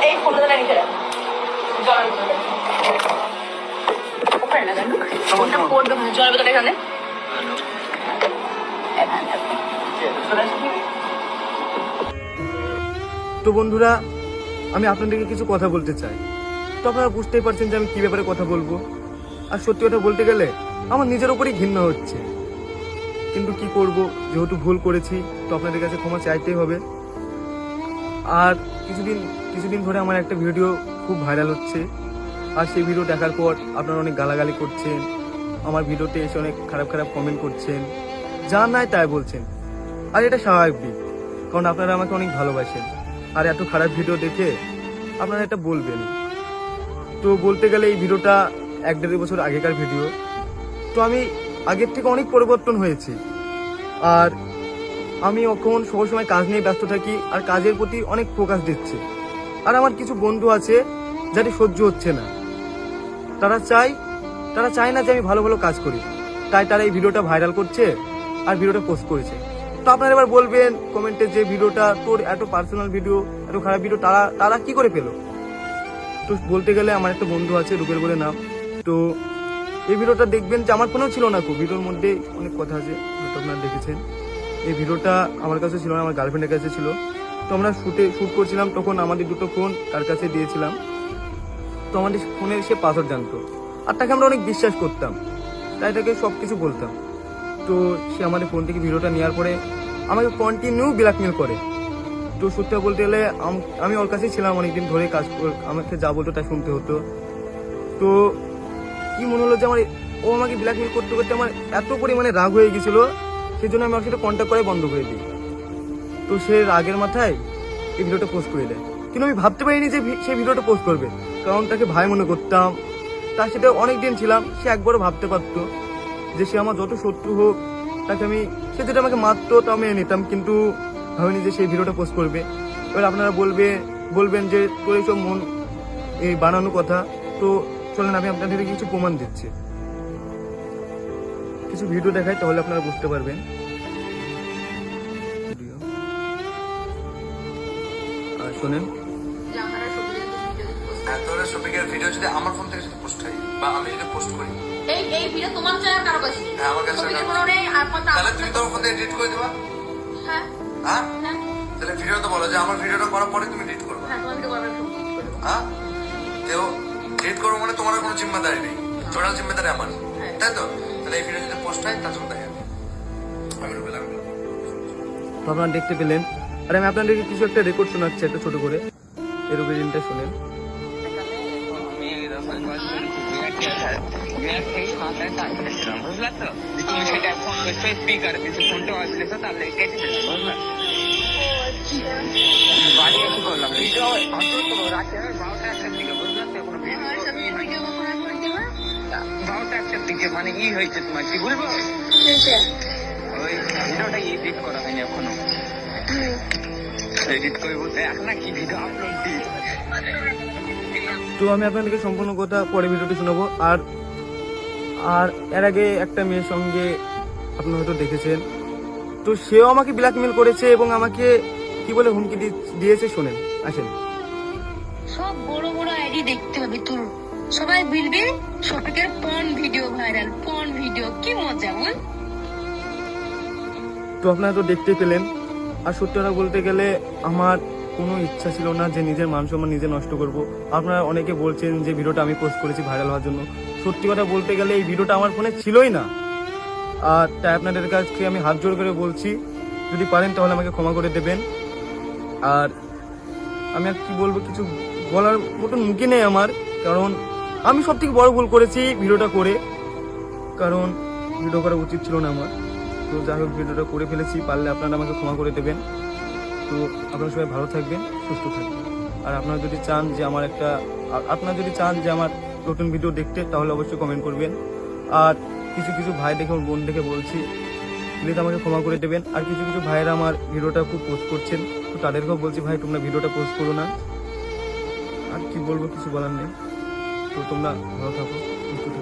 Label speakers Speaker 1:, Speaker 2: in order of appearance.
Speaker 1: এই ফোনটা নিতে জলের ভেতরে এখানে
Speaker 2: তো বন্ধুরা, আমি আপনাদেরকে কিছু কথা বলতে চাই। তো আপনারা বুঝতেই পারছেন যে আমি কি ব্যাপারে কথা বলবো। আর সত্যি কথা বলতে গেলে আমার নিজের উপরই ঘৃণা হচ্ছে, কিন্তু কি করব, যেহেতু ভুল করেছি তো আপনাদের কাছে ক্ষমা চাইতেই হবে। আর কিছুদিন ধরে আমার একটা ভিডিও খুব ভাইরাল হচ্ছে, আর সেই ভিডিও দেখার পর আপনারা অনেক গালাগালি করছেন, আমার ভিডিওতে এসে অনেক খারাপ খারাপ কমেন্ট করছেন, যা নাই তাই বলছেন। আর এটা স্বাভাবিক, কারণ আপনারা আমাকে অনেক ভালোবাসেন। আর এত খারাপ ভিডিও দেখে আপনারা এটা বলবেন। তো বলতে গেলে এই ভিডিওটা 1-1.5 বছর আগেকার ভিডিও। তো আমি আগের থেকে অনেক পরিবর্তন হয়েছি। আর আমি এখন সবসময় কাজ নিয়ে ব্যস্ত থাকি আর কাজের প্রতি অনেক ফোকাস দিচ্ছি। আর আমার কিছু বন্ধু আছে যাদের সহ্য হচ্ছে না, তারা চায় না যে আমি ভালো ভালো কাজ করি, তাই তারা এই ভিডিওটা ভাইরাল করছে আর ভিডিওটা পোস্ট করেছে। তো আপনারা এবার বলবেন কমেন্টে যে ভিডিওটা তোর এত পার্সোনাল ভিডিও, এত খারাপ ভিডিও তারা কি করে পেলো। তো বলতে গেলে আমার একটা বন্ধু আছে, রুবেল বলে নাম। তো এই ভিডিওটা দেখবেন যে আমার ফোনেও ছিল না, ভিডিওর মধ্যে অনেক কথা আছে, হয়তো আপনারা দেখেছেন। এই ভিডিওটা আমার কাছে ছিল না, আমার গার্লফ্রেন্ডের কাছে ছিল। তো আমরা শুট করছিলাম, তখন আমাদের দুটো ফোন তার কাছে দিয়েছিলাম। তো আমাদের ফোনের সে পাসওয়ার্ড জানতো, আর তাকে আমরা অনেক বিশ্বাস করতাম, তাই তাকে সব কিছু বলতাম। তো সে আমাদের ফোন থেকে ভিডিওটা নেওয়ার পরে আমাকে কন্টিনিউ ব্ল্যাকমেল করে। তো সত্যি বলতে গেলে আমি ওর কাছেই ছিলাম অনেকদিন ধরে, আমাকে যা বলতো তাই শুনতে হতো। তো কি মনে হলো যে ও আমাকে ব্ল্যাকমেল করতে করতে আমার এত পরিমাণে রাগ হয়ে গেছিল, সেই জন্য আমি ওর সাথে কন্ট্যাক্ট করে বন্ধ করে দিই। তো সে রাগের মাথায় এই ভিডিওটা পোস্ট করে দেয়। কিন্তু আমি ভাবতে পারিনি যে সে ভিডিওটা পোস্ট করবে, কারণ তাকে ভাই মনে করতাম, তার সাথে অনেকদিন ছিলাম। সে একবারও ভাবতে পারতো যে সে আমার যত শত্রু হোক, তাকে সে যদি আমাকে মারতো তা আমি নিতাম, কিন্তু ভাবিনি যে সেই ভিডিওটা পোস্ট করবে। এবার আপনারা বলবেন যে তোর এইসব এই বানানো কথা। তো চলেন আমি আপনাদের কিছু প্রমাণ দিচ্ছি, কিছু ভিডিও দেখাই, তাহলে আপনারা বুঝতে পারবেন। শোনেন,
Speaker 3: শফিকের ভিডিও যদি আমার ফোন থেকে যদি পোস্ট হয় বা আমি যদি পোস্ট করি,
Speaker 1: এই ভিডিও তোমার চ্যানেল কারো কাছে নেই।
Speaker 3: হ্যাঁ আমার কাছে
Speaker 1: নেই, আর
Speaker 3: তাহলে তুমি তোমার ফোন থেকে এডিট করে দিবা।
Speaker 1: হ্যাঁ
Speaker 3: হ্যাঁ, তাহলে ভিডিও তো বলো যে আমার ভিডিওটা করার পরে তুমি এডিট করবে।
Speaker 1: হ্যাঁ, তোমাকে তো করবে।
Speaker 3: হ্যাঁ, তো এডিট করবো মানে তোমার কোনো জিম্মেদারি নেই, টোটাল জিম্মেদারি আমার, তাই তো? তাহলে এই ভিডিও যদি পোস্ট হয় তার জন্য দেখেন আমি বললাম।
Speaker 2: তো আপনারা দেখতে পেলেন। আর আমি আপনাদেরকে কিছু একটা রেকর্ড শোনাচ্ছি, একটা ছোট করে, এর রিডিংটা শোনেন।
Speaker 4: বুঝলা তো, তুমি সেটা ফোন করছো স্পিকার দিচ্ছ, ফোনটা আসলেছো, তাহলে কেটে দিলাম, বুঝলা? বাড়ি এসে করলাম ভিডিও রাখতে হবে 12টা-1টার দিকে, বুঝলা তো? কোনো ভিডিও 12টা-1টার দিকে, মানে হয়েছে তোমার কি বলবো, ওই ভিডিওটা এডিট করা হয়নি এখনো। এডিট করে বলতে এখন না কি ভিডিও আপলোড দিই।
Speaker 2: তো আমি আপনাদেরকে সম্পূর্ণ কথা পরে ভিডিওটি শোনাবো। আর এর আগে একটা মেয়ের সঙ্গে আপনারা হয়তো দেখেছেন, তো সেও আমাকে ব্ল্যাকমেল করেছে এবং আমাকে কি বলে হুমকি দিয়েছে, শোনেন, আসেন।
Speaker 5: সব বড় বড় আইডি দেখতে হবে তোর, সবাই বলবে শফিকের porn video viral, porn video, কি মজা বল।
Speaker 2: তো আপনারা তো দেখতে পেলেন। আর সত্যি কথা বলতে গেলে আমার কোনো ইচ্ছা ছিল না যে নিজের মান সম্মান নিজে নষ্ট করব। আপনারা অনেকে বলছেন যে ভিডিওটা আমি পোস্ট করেছি ভাইরাল হওয়ার জন্য। সত্যি কথা বলতে গেলে এই ভিডিওটা আমার ফোনে ছিলই না। আর তাই আপনাদের কাছে আমি হাত জোড় করে বলছি, যদি পারেন তাহলে আমাকে ক্ষমা করে দেবেন। আর আমি আর কি বলবো, কিছু বলার মতন মুখে নেই আমার, কারণ আমি সব থেকে বড় ভুল করেছি ভিডিওটা করে, কারণ ভিডিও করা উচিত ছিল না আমার। তো যাই হোক, ভিডিওটা করে ফেলেছি, পারলে আপনারা আমাকে ক্ষমা করে দেবেন। তো আপনারা সবাই ভালো থাকবেন, সুস্থ থাকবেন। আর আপনারা যদি চান যে আমার নতুন ভিডিও দেখতে, তাহলে অবশ্যই কমেন্ট করবেন। আর কিছু ভাই দেখে, বোন দেখে বলছি, প্লিজ আমাকে ক্ষমা করে দেবেন। আর কিছু ভাইয়েরা আমার ভিডিওটা খুব পোস্ট করছেন, তো তাদেরকেও বলছি, ভাই তোমরা ভিডিওটা পোস্ট করো না। আর কি বলবো, কিছু বলার নেই। তো তোমরা ভালো থাকো, সুস্থ থাকো।